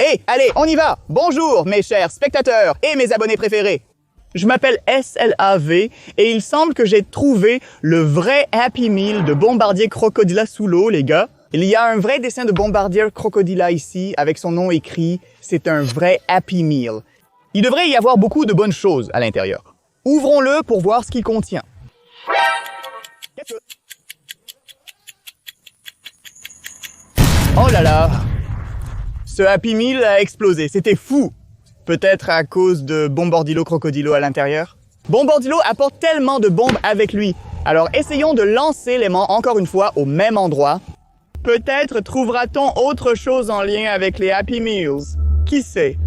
Hé, allez, on y va! Bonjour, mes chers spectateurs et mes abonnés préférés! Je m'appelle SLAV et il semble que j'ai trouvé le vrai Happy Meal de Bombardier Crocodila sous l'eau, les gars. Il y a un vrai dessin de Bombardier Crocodila ici, avec son nom écrit. C'est un vrai Happy Meal. Il devrait y avoir beaucoup de bonnes choses à l'intérieur. Ouvrons-le pour voir ce qu'il contient. Oh là là! Ce Happy Meal a explosé, c'était fou! Peut-être à cause de Bombardilo Crocodilo à l'intérieur? Bombardilo apporte tellement de bombes avec lui. Alors essayons de lancer l'aimant encore une fois au même endroit. Peut-être trouvera-t-on autre chose en lien avec les Happy Meals. Qui sait?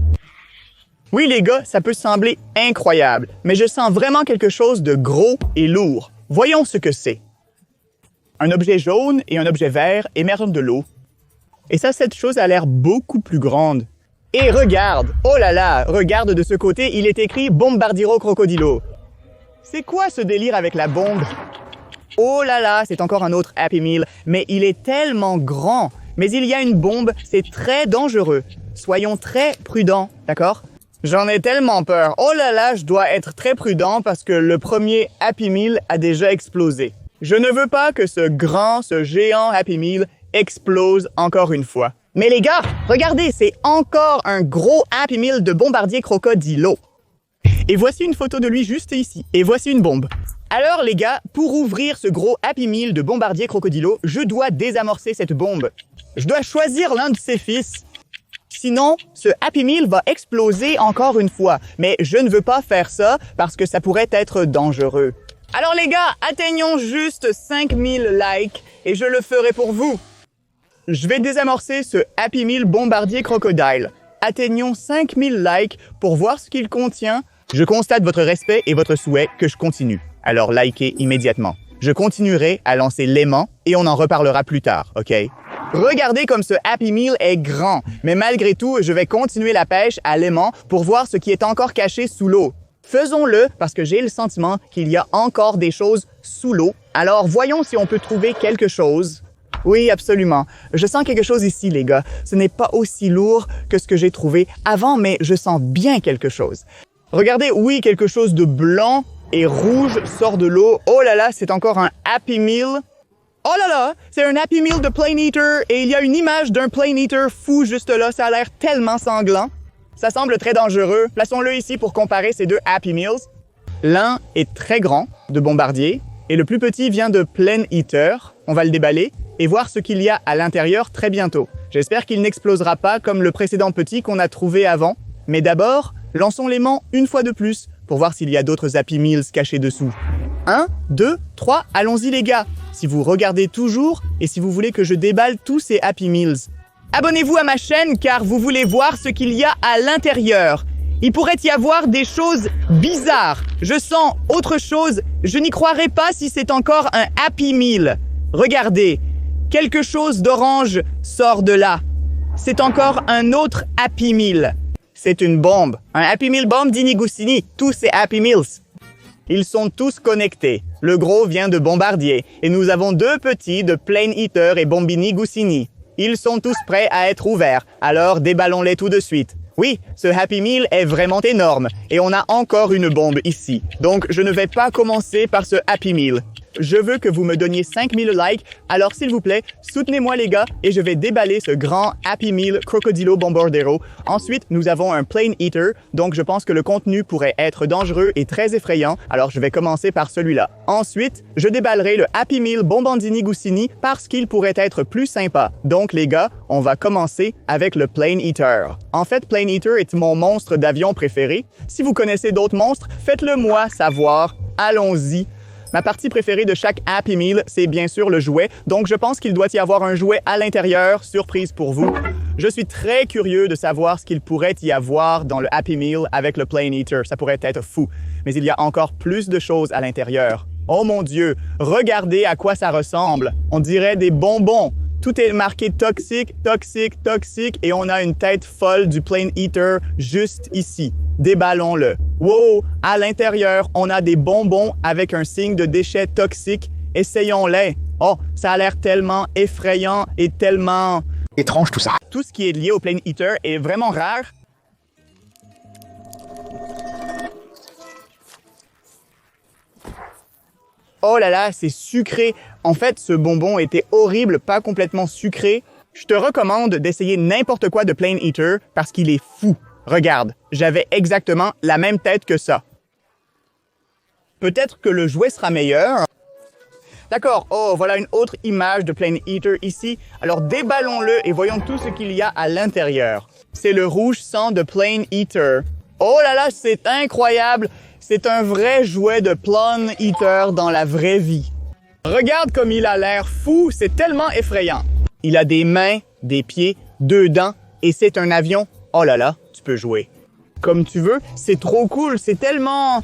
Oui les gars, ça peut sembler incroyable, mais je sens vraiment quelque chose de gros et lourd. Voyons ce que c'est. Un objet jaune et un objet vert émergent de l'eau. Et ça, cette chose a l'air beaucoup plus grande. Et regarde! Oh là là! Regarde de ce côté, il est écrit Bombardiro Crocodilo. C'est quoi ce délire avec la bombe? Oh là là, c'est encore un autre Happy Meal, mais il est tellement grand. Mais il y a une bombe, c'est très dangereux. Soyons très prudents, d'accord? J'en ai tellement peur. Oh là là, je dois être très prudent parce que le premier Happy Meal a déjà explosé. Je ne veux pas que ce géant Happy Meal explose encore une fois. Mais les gars, regardez, c'est encore un gros Happy Meal de Bombardier Crocodilo. Et voici une photo de lui juste ici. Et voici une bombe. Alors les gars, pour ouvrir ce gros Happy Meal de Bombardier Crocodilo, je dois désamorcer cette bombe. Je dois choisir l'un de ses fils. Sinon, ce Happy Meal va exploser encore une fois. Mais je ne veux pas faire ça parce que ça pourrait être dangereux. Alors les gars, atteignons juste 5000 likes et je le ferai pour vous. Je vais désamorcer ce Happy Meal Bombardier Crocodile. Atteignons 5000 likes pour voir ce qu'il contient. Je constate votre respect et votre souhait que je continue. Alors likez immédiatement. Je continuerai à lancer l'aimant et on en reparlera plus tard, ok? Regardez comme ce Happy Meal est grand. Mais malgré tout, je vais continuer la pêche à l'aimant pour voir ce qui est encore caché sous l'eau. Faisons-le parce que j'ai le sentiment qu'il y a encore des choses sous l'eau. Alors voyons si on peut trouver quelque chose. Oui, absolument. Je sens quelque chose ici, les gars. Ce n'est pas aussi lourd que ce que j'ai trouvé avant, mais je sens bien quelque chose. Regardez, oui, quelque chose de blanc et rouge sort de l'eau. Oh là là, c'est encore un Happy Meal. Oh là là, c'est un Happy Meal de Plane Eater et il y a une image d'un Plane Eater fou juste là. Ça a l'air tellement sanglant. Ça semble très dangereux. Plaçons-le ici pour comparer ces deux Happy Meals. L'un est très grand, de Bombardier, et le plus petit vient de Plane Eater. On va le déballer et voir ce qu'il y a à l'intérieur très bientôt. J'espère qu'il n'explosera pas comme le précédent petit qu'on a trouvé avant. Mais d'abord, lançons l'aimant une fois de plus pour voir s'il y a d'autres Happy Meals cachés dessous. 1, 2, 3, allons-y les gars. Si vous regardez toujours et si vous voulez que je déballe tous ces Happy Meals. Abonnez-vous à ma chaîne car vous voulez voir ce qu'il y a à l'intérieur. Il pourrait y avoir des choses bizarres. Je sens autre chose. Je n'y croirais pas si c'est encore un Happy Meal. Regardez. Quelque chose d'orange sort de là. C'est encore un autre Happy Meal. C'est une bombe. Un Happy Meal bombe d'Inigoussini. Tous ces Happy Meals. Ils sont tous connectés. Le gros vient de Bombardier. Et nous avons deux petits de Plane Eater et Bombini Goussini. Ils sont tous prêts à être ouverts. Alors déballons-les tout de suite. Oui, ce Happy Meal est vraiment énorme. Et on a encore une bombe ici. Donc je ne vais pas commencer par ce Happy Meal. Je veux que vous me donniez 5000 likes, alors s'il vous plaît, soutenez-moi les gars et je vais déballer ce grand Happy Meal Crocodilo Bombardero. Ensuite, nous avons un Plane Eater, donc je pense que le contenu pourrait être dangereux et très effrayant, alors je vais commencer par celui-là. Ensuite, je déballerai le Happy Meal Bombandini Goussini parce qu'il pourrait être plus sympa. Donc les gars, on va commencer avec le Plane Eater. En fait, Plane Eater est mon monstre d'avion préféré. Si vous connaissez d'autres monstres, faites-le moi savoir. Allons-y. Ma partie préférée de chaque Happy Meal, c'est bien sûr le jouet, donc je pense qu'il doit y avoir un jouet à l'intérieur, surprise pour vous. Je suis très curieux de savoir ce qu'il pourrait y avoir dans le Happy Meal avec le Plane Eater, ça pourrait être fou. Mais il y a encore plus de choses à l'intérieur. Oh mon Dieu, regardez à quoi ça ressemble. On dirait des bonbons. Tout est marqué toxique, toxique, toxique et on a une tête folle du Plane Eater juste ici. Déballons-le. Wow! À l'intérieur, on a des bonbons avec un signe de déchets toxiques. Essayons-les. Oh, ça a l'air tellement effrayant et tellement étrange tout ça. Tout ce qui est lié au Plane Eater est vraiment rare. Oh là là, c'est sucré. En fait, ce bonbon était horrible, pas complètement sucré. Je te recommande d'essayer n'importe quoi de Plane Eater parce qu'il est fou. Regarde, j'avais exactement la même tête que ça. Peut-être que le jouet sera meilleur. D'accord, oh, voilà une autre image de Plane Eater ici. Alors déballons-le et voyons tout ce qu'il y a à l'intérieur. C'est le rouge sang de Plane Eater. Oh là là, c'est incroyable! C'est un vrai jouet de Plane Eater dans la vraie vie. Regarde comme il a l'air fou, c'est tellement effrayant. Il a des mains, des pieds, 2 dents et c'est un avion. Oh là là, tu peux jouer comme tu veux. C'est trop cool, c'est tellement...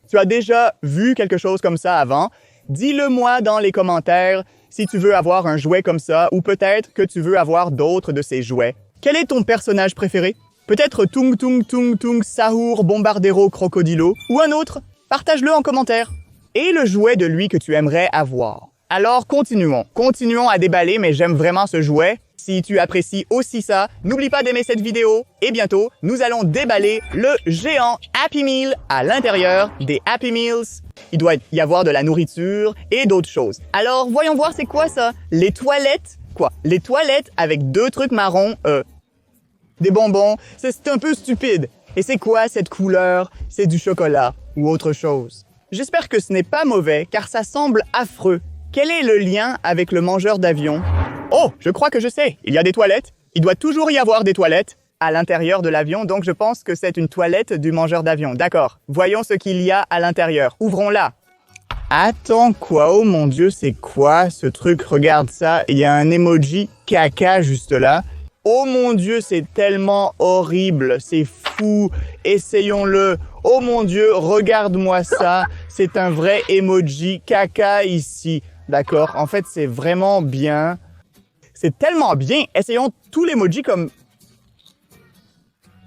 Tu as déjà vu quelque chose comme ça avant? Dis-le-moi dans les commentaires si tu veux avoir un jouet comme ça ou peut-être que tu veux avoir d'autres de ces jouets. Quel est ton personnage préféré? Peut-être Tung Tung Tung Tung Sahur Bombardero Crocodilo ou un autre? Partage-le en commentaire. Et le jouet de lui que tu aimerais avoir. Alors continuons. Continuons à déballer, mais j'aime vraiment ce jouet. Si tu apprécies aussi ça, n'oublie pas d'aimer cette vidéo. Et bientôt, nous allons déballer le géant Happy Meal à l'intérieur des Happy Meals. Il doit y avoir de la nourriture et d'autres choses. Alors, voyons voir c'est quoi ça? Les toilettes? Quoi? Les toilettes avec 2 trucs marrons, des bonbons, c'est un peu stupide. Et c'est quoi cette couleur? C'est du chocolat ou autre chose. J'espère que ce n'est pas mauvais, car ça semble affreux. Quel est le lien avec le mangeur d'avion? Oh, je crois que je sais. Il y a des toilettes. Il doit toujours y avoir des toilettes à l'intérieur de l'avion, donc je pense que c'est une toilette du mangeur d'avion. D'accord. Voyons ce qu'il y a à l'intérieur. Ouvrons-la. Attends, quoi? Oh mon Dieu, c'est quoi ce truc? Regarde ça. Il y a un emoji caca juste là. Oh mon Dieu, c'est tellement horrible. C'est fou. Essayons-le. Oh mon Dieu, regarde-moi ça. C'est un vrai emoji caca ici. D'accord. En fait, c'est vraiment bien. C'est tellement bien. Essayons tous les emojis comme...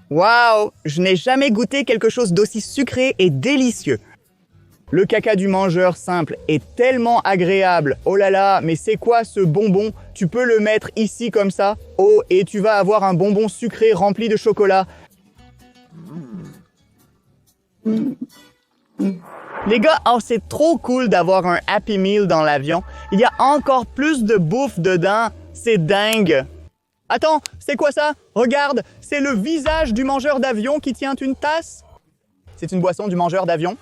Waouh! Je n'ai jamais goûté quelque chose d'aussi sucré et délicieux. Le caca du mangeur simple est tellement agréable. Oh là là, mais c'est quoi ce bonbon? Tu peux le mettre ici comme ça. Oh, et tu vas avoir un bonbon sucré rempli de chocolat. Les gars, oh, c'est trop cool d'avoir un Happy Meal dans l'avion. Il y a encore plus de bouffe dedans. C'est dingue. Attends, c'est quoi ça? Regarde, c'est le visage du mangeur d'avion qui tient une tasse. C'est une boisson du mangeur d'avion.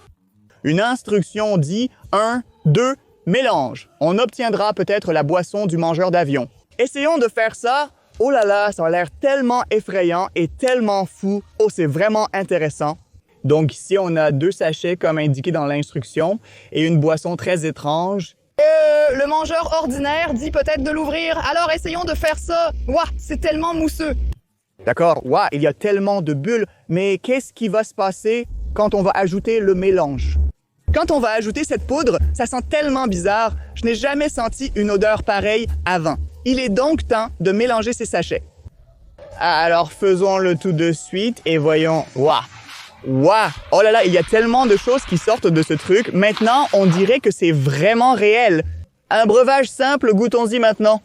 Une instruction dit 1, 2, mélange. On obtiendra peut-être la boisson du mangeur d'avion. Essayons de faire ça. Oh là là, ça a l'air tellement effrayant et tellement fou. Oh, c'est vraiment intéressant. Donc ici, on a 2 sachets comme indiqué dans l'instruction et une boisson très étrange. Le mangeur ordinaire dit peut-être de l'ouvrir, alors essayons de faire ça. Ouah, c'est tellement mousseux. D'accord, ouah, il y a tellement de bulles, mais qu'est-ce qui va se passer quand on va ajouter le mélange? Quand on va ajouter cette poudre, ça sent tellement bizarre. Je n'ai jamais senti une odeur pareille avant. Il est donc temps de mélanger ces sachets. Alors faisons-le tout de suite et voyons. Ouah! Waouh! Oh là là, il y a tellement de choses qui sortent de ce truc. Maintenant, on dirait que c'est vraiment réel. Un breuvage simple, goûtons-y maintenant.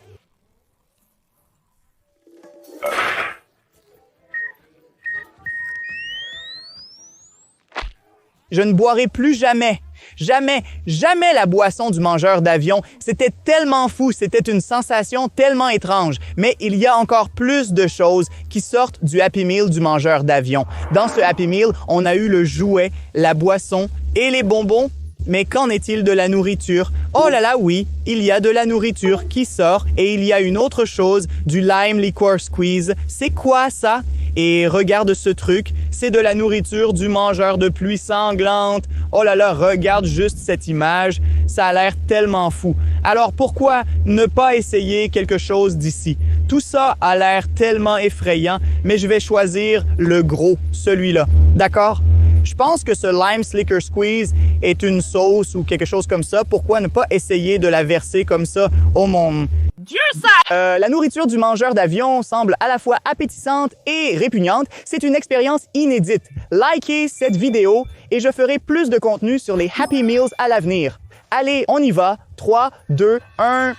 Je ne boirai plus jamais. Jamais, jamais la boisson du mangeur d'avion. C'était tellement fou, c'était une sensation tellement étrange. Mais il y a encore plus de choses qui sortent du Happy Meal du mangeur d'avion. Dans ce Happy Meal, on a eu le jouet, la boisson et les bonbons. Mais qu'en est-il de la nourriture? Oh là là, oui, il y a de la nourriture qui sort et il y a une autre chose, du Lime Liquor Squeeze. C'est quoi ça? Et regarde ce truc, c'est de la nourriture du mangeur de pluie sanglante. Oh là là, regarde juste cette image, ça a l'air tellement fou. Alors pourquoi ne pas essayer quelque chose d'ici? Tout ça a l'air tellement effrayant, mais je vais choisir le gros, celui-là. D'accord? Je pense que ce Lime Slicker Squeeze est une sauce ou quelque chose comme ça. Pourquoi ne pas essayer de la verser comme ça? Oh mon Dieu, ça! La nourriture du mangeur d'avion semble à la fois appétissante et répugnante. C'est une expérience inédite. Likez cette vidéo et je ferai plus de contenu sur les Happy Meals à l'avenir. Allez, on y va. 3, 2, 1...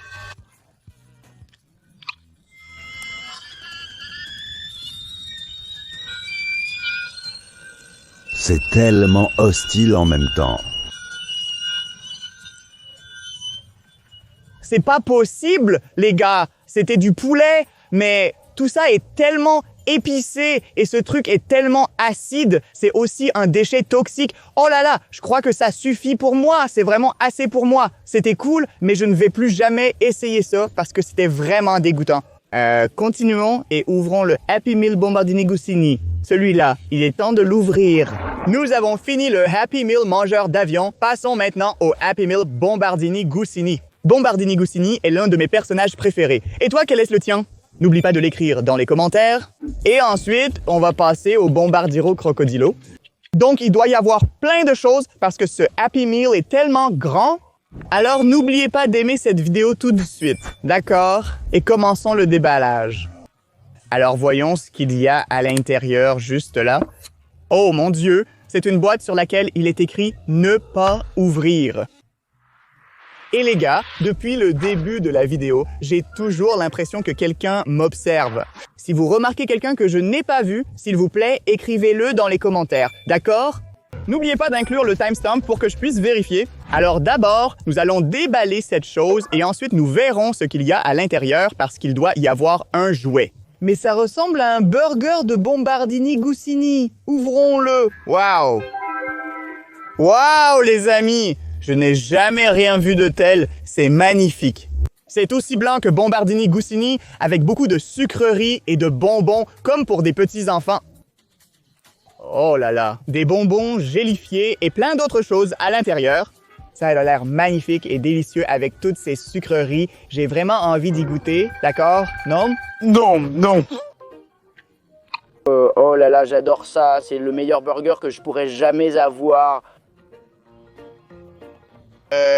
C'est tellement hostile en même temps. C'est pas possible, les gars. C'était du poulet, mais tout ça est tellement épicé et ce truc est tellement acide. C'est aussi un déchet toxique. Oh là là, je crois que ça suffit pour moi. C'est vraiment assez pour moi. C'était cool, mais je ne vais plus jamais essayer ça parce que c'était vraiment dégoûtant. Continuons et ouvrons le Happy Meal Bombardini Goussini. Celui-là, il est temps de l'ouvrir. Nous avons fini le Happy Meal mangeur d'avion. Passons maintenant au Happy Meal Bombardini Goussini. Bombardini Goussini est l'un de mes personnages préférés. Et toi, quel est le tien? N'oublie pas de l'écrire dans les commentaires. Et ensuite, on va passer au Bombardiro Crocodilo. Donc, il doit y avoir plein de choses parce que ce Happy Meal est tellement grand. Alors, n'oubliez pas d'aimer cette vidéo tout de suite. D'accord? Et commençons le déballage. Alors, voyons ce qu'il y a à l'intérieur, juste là. Oh mon Dieu! C'est une boîte sur laquelle il est écrit « Ne pas ouvrir ». Et les gars, depuis le début de la vidéo, j'ai toujours l'impression que quelqu'un m'observe. Si vous remarquez quelqu'un que je n'ai pas vu, s'il vous plaît, écrivez-le dans les commentaires. D'accord? N'oubliez pas d'inclure le timestamp pour que je puisse vérifier. Alors d'abord, nous allons déballer cette chose et ensuite nous verrons ce qu'il y a à l'intérieur parce qu'il doit y avoir un jouet. Mais ça ressemble à un burger de Bombardini Goussini. Ouvrons-le. Waouh! Waouh, les amis! Je n'ai jamais rien vu de tel. C'est magnifique. C'est aussi blanc que Bombardini Goussini avec beaucoup de sucreries et de bonbons comme pour des petits enfants. Oh là là, des bonbons gélifiés et plein d'autres choses à l'intérieur. Ça a l'air magnifique et délicieux avec toutes ces sucreries. J'ai vraiment envie d'y goûter, d'accord? Non? Non, non. Oh là là, j'adore ça. C'est le meilleur burger que je pourrais jamais avoir.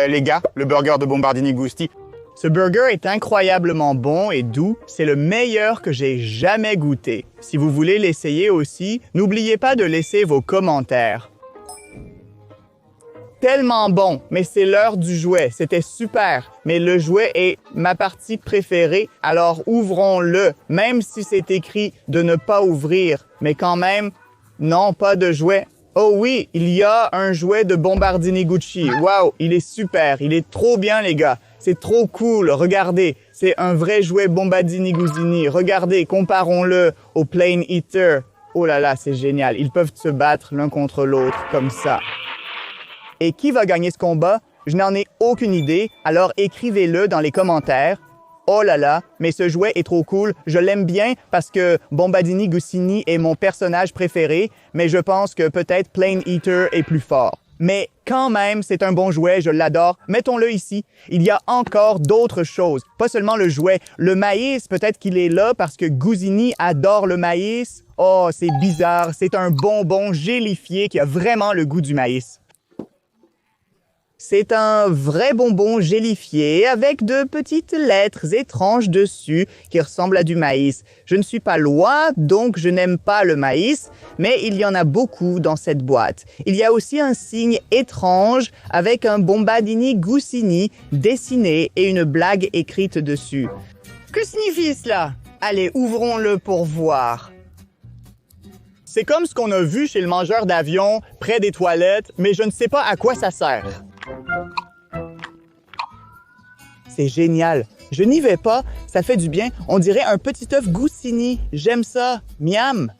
Les gars, le burger de Bombardini Gousti. Ce burger est incroyablement bon et doux. C'est le meilleur que j'ai jamais goûté. Si vous voulez l'essayer aussi, n'oubliez pas de laisser vos commentaires. Tellement bon, mais c'est l'heure du jouet. C'était super, mais le jouet est ma partie préférée. Alors ouvrons-le, même si c'est écrit de ne pas ouvrir. Mais quand même, non, pas de jouet. Oh oui, il y a un jouet de Bombardini Gucci. Waouh, il est super, il est trop bien les gars. C'est trop cool, regardez, c'est un vrai jouet Bombardini Goussini. Regardez, comparons-le au Plane Eater. Oh là là, c'est génial, ils peuvent se battre l'un contre l'autre comme ça. Et qui va gagner ce combat? Je n'en ai aucune idée, alors écrivez-le dans les commentaires. Oh là là, mais ce jouet est trop cool. Je l'aime bien parce que Bombardini Goussini est mon personnage préféré, mais je pense que peut-être Plane Eater est plus fort. Mais quand même, c'est un bon jouet, je l'adore. Mettons-le ici. Il y a encore d'autres choses, pas seulement le jouet. Le maïs, peut-être qu'il est là parce que Goussini adore le maïs. Oh, c'est bizarre, c'est un bonbon gélifié qui a vraiment le goût du maïs. C'est un vrai bonbon gélifié avec de petites lettres étranges dessus qui ressemblent à du maïs. Je ne suis pas loi, donc je n'aime pas le maïs, mais il y en a beaucoup dans cette boîte. Il y a aussi un signe étrange avec un Bombardini Goussini dessiné et une blague écrite dessus. Que signifie cela? Allez, ouvrons-le pour voir. C'est comme ce qu'on a vu chez le mangeur d'avion, près des toilettes, mais je ne sais pas à quoi ça sert. C'est génial. Je n'y vais pas, ça fait du bien. On dirait un petit œuf Goussini. J'aime ça. Miam.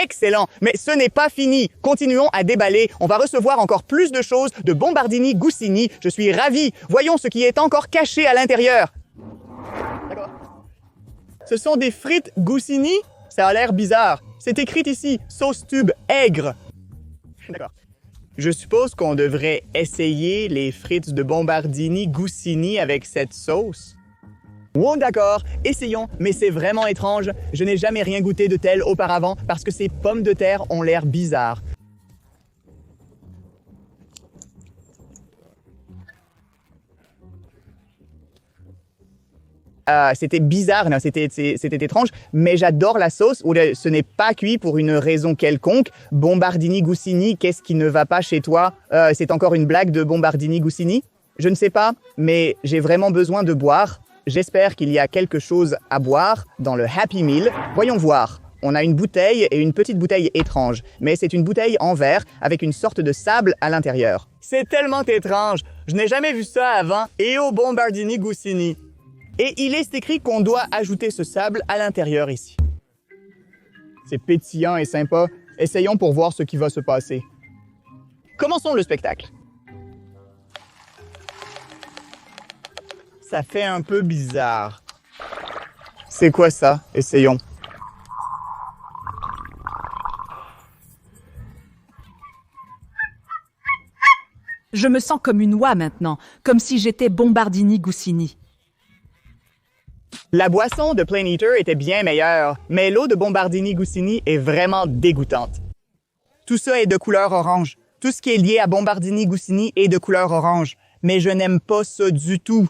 Excellent, mais ce n'est pas fini. Continuons à déballer. On va recevoir encore plus de choses de Bombardini Goussini. Je suis ravi. Voyons ce qui est encore caché à l'intérieur. D'accord. Ce sont des frites Goussini? Ça a l'air bizarre. C'est écrit ici, sauce tube aigre. D'accord. Je suppose qu'on devrait essayer les frites de Bombardini Goussini avec cette sauce. Wow, d'accord, essayons, mais c'est vraiment étrange. Je n'ai jamais rien goûté de tel auparavant parce que ces pommes de terre ont l'air bizarres. C'était bizarre, non, c'était étrange, mais j'adore la sauce. Ce n'est pas cuit pour une raison quelconque. Bombardini Goussini, qu'est-ce qui ne va pas chez toi? C'est encore une blague de Bombardini Goussini? Je ne sais pas, mais j'ai vraiment besoin de boire. J'espère qu'il y a quelque chose à boire dans le Happy Meal. Voyons voir. on a une bouteille et une petite bouteille étrange, mais c'est une bouteille en verre avec une sorte de sable à l'intérieur. C'est tellement étrange, je n'ai jamais vu ça avant. Eo Bombardini Gusini. Et il est écrit qu'on doit ajouter ce sable à l'intérieur ici. C'est pétillant et sympa. Essayons pour voir ce qui va se passer. Commençons le spectacle. Ça fait un peu bizarre. C'est quoi ça? Essayons. Je me sens comme une oie maintenant, comme si j'étais Bombardini Gusini. La boisson de Plain Eater était bien meilleure, mais l'eau de Bombardini Gusini est vraiment dégoûtante. Tout ça est de couleur orange. Tout ce qui est lié à Bombardini Gusini est de couleur orange, mais je n'aime pas ça du tout.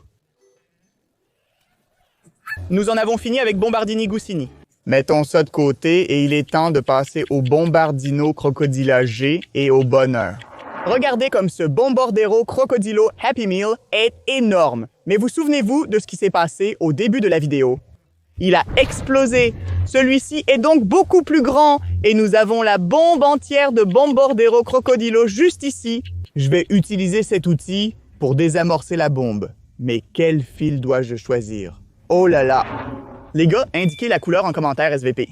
Nous en avons fini avec Bombardini Gusini. Mettons ça de côté et il est temps de passer au Bombardino Crocodilagé et au bonheur. Regardez comme ce Bombardero Crocodilo Happy Meal est énorme. Mais vous souvenez-vous de ce qui s'est passé au début de la vidéo? Il a explosé. Celui-ci est donc beaucoup plus grand et nous avons la bombe entière de Bombardero Crocodilo juste ici. Je vais utiliser cet outil pour désamorcer la bombe. Mais quel fil dois-je choisir? Oh là là! Les gars, indiquez la couleur en commentaire SVP.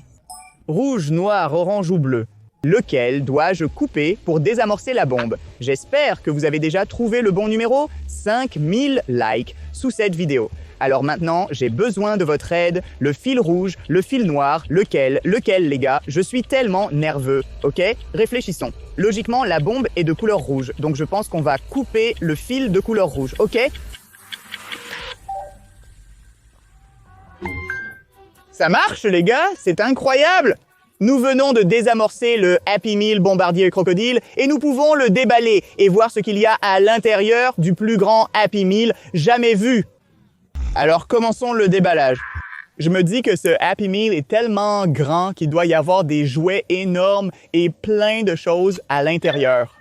Rouge, noir, orange ou bleu. Lequel dois-je couper pour désamorcer la bombe? J'espère que vous avez déjà trouvé le bon numéro. 5000 likes sous cette vidéo. Alors maintenant, j'ai besoin de votre aide. Le fil rouge, le fil noir, lequel les gars? Je suis tellement nerveux, ok? Réfléchissons. Logiquement, la bombe est de couleur rouge, donc je pense qu'on va couper le fil de couleur rouge, ok? Ça marche, les gars? C'est incroyable! Nous venons de désamorcer le Happy Meal Bombardier Crocodile et nous pouvons le déballer et voir ce qu'il y a à l'intérieur du plus grand Happy Meal jamais vu. Alors, commençons le déballage. Je me dis que ce Happy Meal est tellement grand qu'il doit y avoir des jouets énormes et plein de choses à l'intérieur.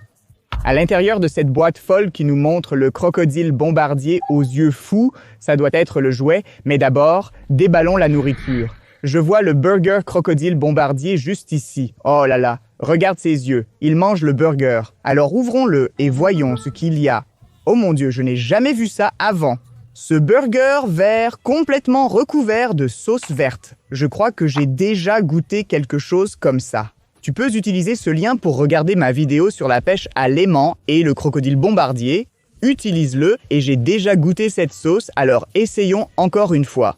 À l'intérieur de cette boîte folle qui nous montre le crocodile bombardier aux yeux fous, ça doit être le jouet, mais d'abord, déballons la nourriture. Je vois le burger crocodile bombardier juste ici. Oh là là, regarde ses yeux, il mange le burger. Alors ouvrons-le et voyons ce qu'il y a. Oh mon Dieu, je n'ai jamais vu ça avant. Ce burger vert complètement recouvert de sauce verte. Je crois que j'ai déjà goûté quelque chose comme ça. Tu peux utiliser ce lien pour regarder ma vidéo sur la pêche à l'aimant et le crocodile bombardier. Utilise-le et j'ai déjà goûté cette sauce, alors essayons encore une fois.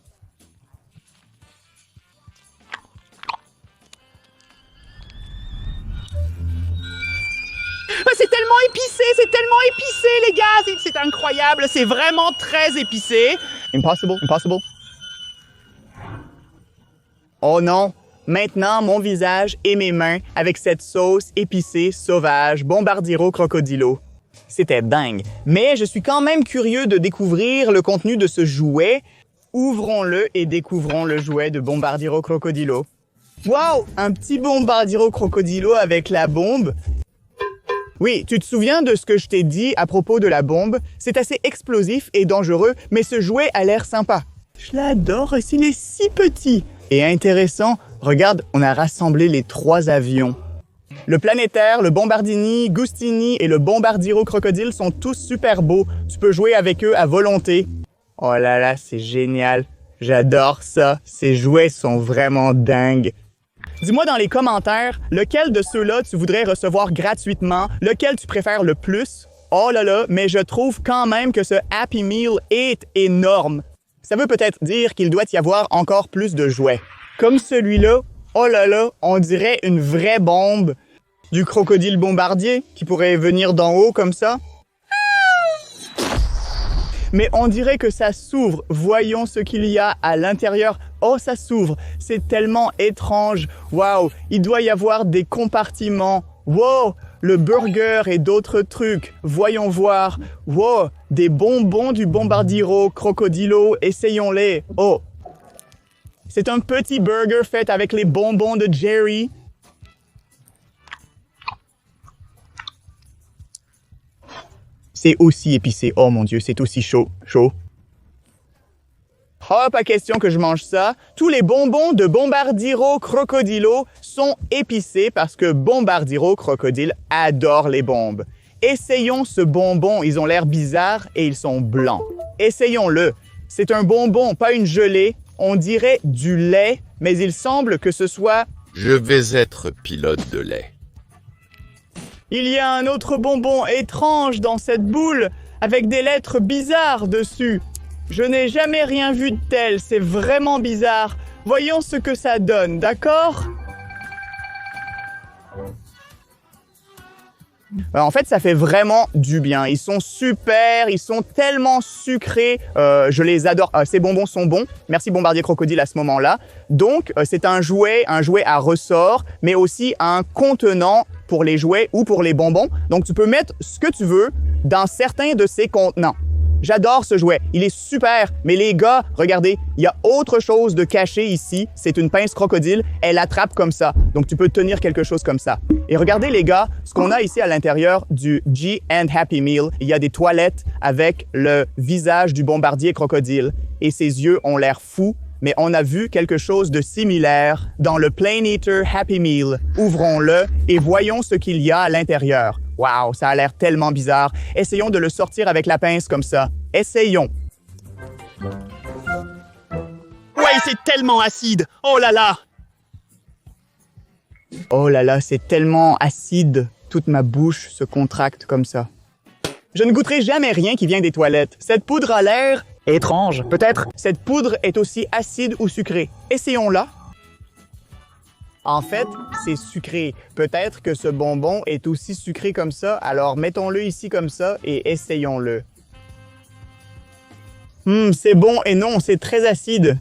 C'est tellement épicé les gars, c'est incroyable, c'est vraiment très épicé. Impossible. Oh non, maintenant mon visage et mes mains avec cette sauce épicée sauvage Bombardiro Crocodilo. C'était dingue, mais je suis quand même curieux de découvrir le contenu de ce jouet. Ouvrons-le et découvrons le jouet de Bombardiro Crocodilo. Wow, un petit Bombardiro Crocodilo avec la bombe. Oui, tu te souviens de ce que je t'ai dit à propos de la bombe? C'est assez explosif et dangereux, mais ce jouet a l'air sympa. Je l'adore, il est si petit. Et intéressant, regarde, on a rassemblé les 3 avions. Le planétaire, le Bombardini, Gustini et le Bombardiro Crocodile sont tous super beaux. Tu peux jouer avec eux à volonté. Oh là là, c'est génial. J'adore ça. Ces jouets sont vraiment dingues. Dis-moi dans les commentaires, lequel de ceux-là tu voudrais recevoir gratuitement, lequel tu préfères le plus. Oh là là, mais je trouve quand même que ce Happy Meal est énorme. Ça veut peut-être dire qu'il doit y avoir encore plus de jouets. Comme celui-là, oh là là, on dirait une vraie bombe. Du crocodile bombardier qui pourrait venir d'en haut comme ça. Mais on dirait que ça s'ouvre. Voyons ce qu'il y a à l'intérieur. Oh, ça s'ouvre. C'est tellement étrange. Waouh, il doit y avoir des compartiments. Wow, le burger et d'autres trucs. Voyons voir. Wow, des bonbons du Bombardiro Crocodilo. Essayons-les. Oh, c'est un petit burger fait avec les bonbons de Jerry. C'est aussi épicé. Oh mon Dieu, c'est aussi chaud. Oh, pas question que je mange ça. Tous les bonbons de Bombardiro Crocodilo sont épicés parce que Bombardiro Crocodile adore les bombes. Essayons ce bonbon, ils ont l'air bizarres et ils sont blancs. Essayons-le. C'est un bonbon, pas une gelée. On dirait du lait, mais il semble que ce soit... Je vais être pilote de lait. Il y a un autre bonbon étrange dans cette boule, avec des lettres bizarres dessus. Je n'ai jamais rien vu de tel, c'est vraiment bizarre. Voyons ce que ça donne, d'accord? En fait, ça fait vraiment du bien. Ils sont super, ils sont tellement sucrés. Je les adore. Ces bonbons sont bons. Merci Bombardier Crocodile à ce moment-là. Donc, c'est un jouet à ressort, mais aussi un contenant pour les jouets ou pour les bonbons. Donc, tu peux mettre ce que tu veux dans certains de ces contenants. J'adore ce jouet, il est super, mais les gars, regardez, il y a autre chose de caché ici, c'est une pince crocodile, elle attrape comme ça, donc tu peux tenir quelque chose comme ça. Et regardez les gars, ce qu'on a ici à l'intérieur du G and Happy Meal, il y a des toilettes avec le visage du bombardier crocodile et ses yeux ont l'air fous, mais on a vu quelque chose de similaire dans le Plain Eater Happy Meal. Ouvrons-le et voyons ce qu'il y a à l'intérieur. Wow, ça a l'air tellement bizarre. Essayons de le sortir avec la pince comme ça. Essayons. Ouais, c'est tellement acide. Oh là là. Oh là là, c'est tellement acide. Toute ma bouche se contracte comme ça. Je ne goûterai jamais rien qui vient des toilettes. Cette poudre a l'air étrange, peut-être. Cette poudre est aussi acide ou sucrée. Essayons-la. En fait, c'est sucré. Peut-être que ce bonbon est aussi sucré comme ça, alors mettons-le ici comme ça et essayons-le. C'est bon et non, c'est très acide.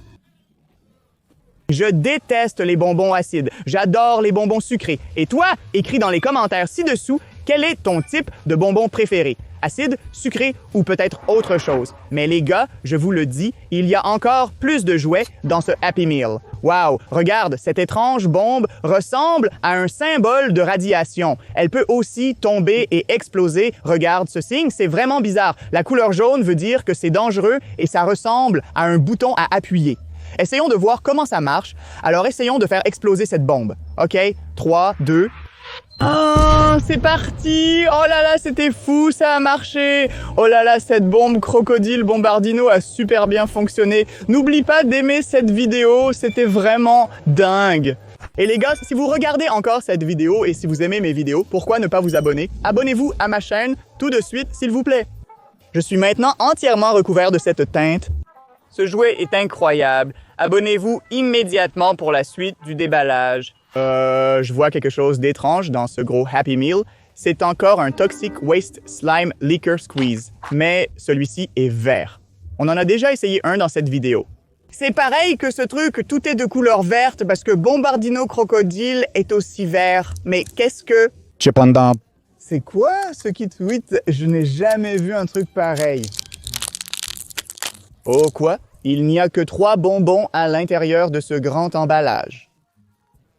Je déteste les bonbons acides. J'adore les bonbons sucrés. Et toi, écris dans les commentaires ci-dessous quel est ton type de bonbon préféré. Acide, sucré ou peut-être autre chose. Mais les gars, je vous le dis, il y a encore plus de jouets dans ce Happy Meal. Wow, regarde, cette étrange bombe ressemble à un symbole de radiation. Elle peut aussi tomber et exploser. Regarde ce signe, c'est vraiment bizarre. La couleur jaune veut dire que c'est dangereux et ça ressemble à un bouton à appuyer. Essayons de voir comment ça marche. Alors essayons de faire exploser cette bombe. OK? 3, 2... Ah, c'est parti! Oh là là, c'était fou, ça a marché! Oh là là, cette bombe crocodile Bombardino a super bien fonctionné. N'oublie pas d'aimer cette vidéo, c'était vraiment dingue! Et les gars, si vous regardez encore cette vidéo et si vous aimez mes vidéos, pourquoi ne pas vous abonner? Abonnez-vous à ma chaîne tout de suite, s'il vous plaît! Je suis maintenant entièrement recouvert de cette teinte. Ce jouet est incroyable. Abonnez-vous immédiatement pour la suite du déballage. Je vois quelque chose d'étrange dans ce gros Happy Meal. C'est encore un Toxic Waste Slime Liquor Squeeze, mais celui-ci est vert. On en a déjà essayé un dans cette vidéo. C'est pareil que ce truc, tout est de couleur verte parce que Bombardino Crocodile est aussi vert. Mais qu'est-ce que... Cependant, c'est quoi ce qui tweet? Je n'ai jamais vu un truc pareil. Oh quoi? Il n'y a que 3 bonbons à l'intérieur de ce grand emballage.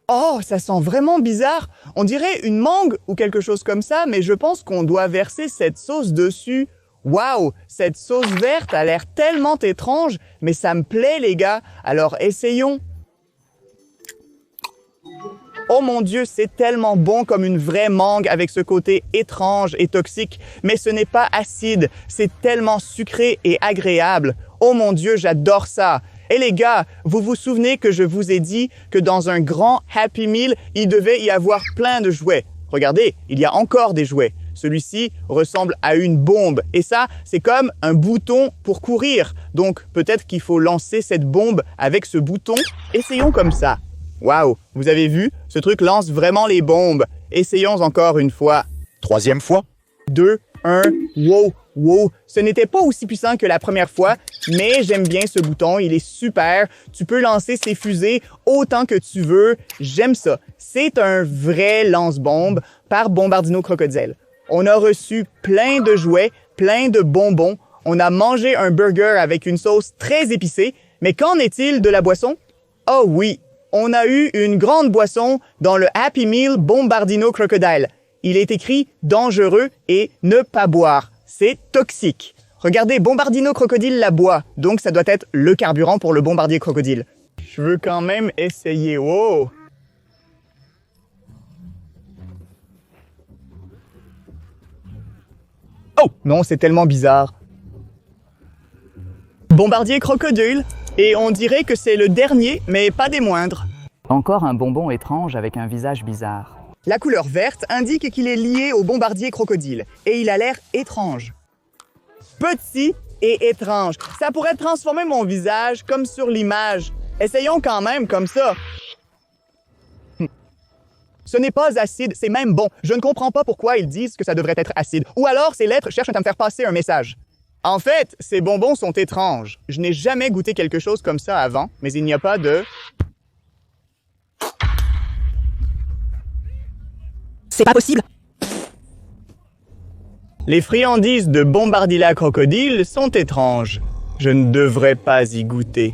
Oh, ça sent vraiment bizarre. On dirait une mangue ou quelque chose comme ça, mais je pense qu'on doit verser cette sauce dessus. Waouh, cette sauce verte a l'air tellement étrange, mais ça me plaît les gars. Alors essayons. Oh mon Dieu, c'est tellement bon comme une vraie mangue avec ce côté étrange et toxique, mais ce n'est pas acide, c'est tellement sucré et agréable. Oh mon Dieu, j'adore ça. Et les gars, vous vous souvenez que je vous ai dit que dans un grand Happy Meal, il devait y avoir plein de jouets. Regardez, il y a encore des jouets. Celui-ci ressemble à une bombe. Et ça, c'est comme un bouton pour courir. Donc, peut-être qu'il faut lancer cette bombe avec ce bouton. Essayons comme ça. Waouh, vous avez vu? Ce truc lance vraiment les bombes. Essayons encore une fois. 3e fois. 2, 1, wow, wow. Ce n'était pas aussi puissant que la première fois, mais j'aime bien ce bouton, il est super. Tu peux lancer ces fusées autant que tu veux. J'aime ça. C'est un vrai lance-bombe par Bombardino Crocodile. On a reçu plein de jouets, plein de bonbons. On a mangé un burger avec une sauce très épicée. Mais qu'en est-il de la boisson? Oh oui, on a eu une grande boisson dans le Happy Meal Bombardino Crocodile. Il est écrit « dangereux » et « ne pas boire ». C'est toxique. Regardez, Bombardino Crocodile la boit, donc ça doit être le carburant pour le bombardier crocodile. Je veux quand même essayer. Wow! Oh! Non, c'est tellement bizarre. Bombardier crocodile, et on dirait que c'est le dernier, mais pas des moindres. Encore un bonbon étrange avec un visage bizarre. La couleur verte indique qu'il est lié au bombardier crocodile, et il a l'air étrange. Petit et étrange. Ça pourrait transformer mon visage comme sur l'image. Essayons quand même comme ça. Ce n'est pas acide, c'est même bon. Je ne comprends pas pourquoi ils disent que ça devrait être acide. Ou alors ces lettres cherchent à me faire passer un message. En fait, ces bonbons sont étranges. Je n'ai jamais goûté quelque chose comme ça avant, mais il n'y a pas de... C'est pas possible. Les friandises de Bombardilla Crocodile sont étranges. Je ne devrais pas y goûter.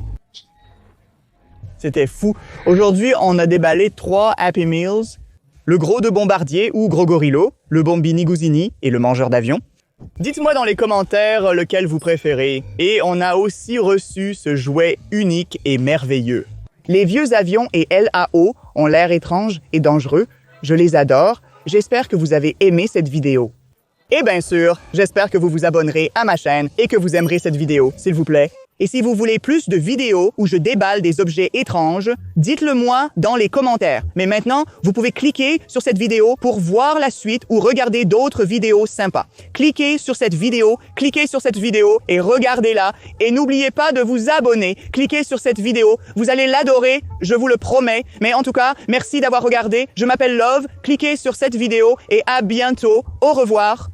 C'était fou. Aujourd'hui, on a déballé 3 Happy Meals. Le gros de Bombardier ou Gros Gorillo, le Bombini Gusini et le mangeur d'avion. Dites-moi dans les commentaires lequel vous préférez. Et on a aussi reçu ce jouet unique et merveilleux. Les vieux avions et LAO ont l'air étranges et dangereux. Je les adore. J'espère que vous avez aimé cette vidéo. Et bien sûr, j'espère que vous vous abonnerez à ma chaîne et que vous aimerez cette vidéo, s'il vous plaît. Et si vous voulez plus de vidéos où je déballe des objets étranges, dites-le moi dans les commentaires. Mais maintenant, vous pouvez cliquer sur cette vidéo pour voir la suite ou regarder d'autres vidéos sympas. Cliquez sur cette vidéo et regardez-la. Et n'oubliez pas de vous abonner. Cliquez sur cette vidéo. Vous allez l'adorer, je vous le promets. Mais en tout cas, merci d'avoir regardé. Je m'appelle Love. Cliquez sur cette vidéo et à bientôt. Au revoir.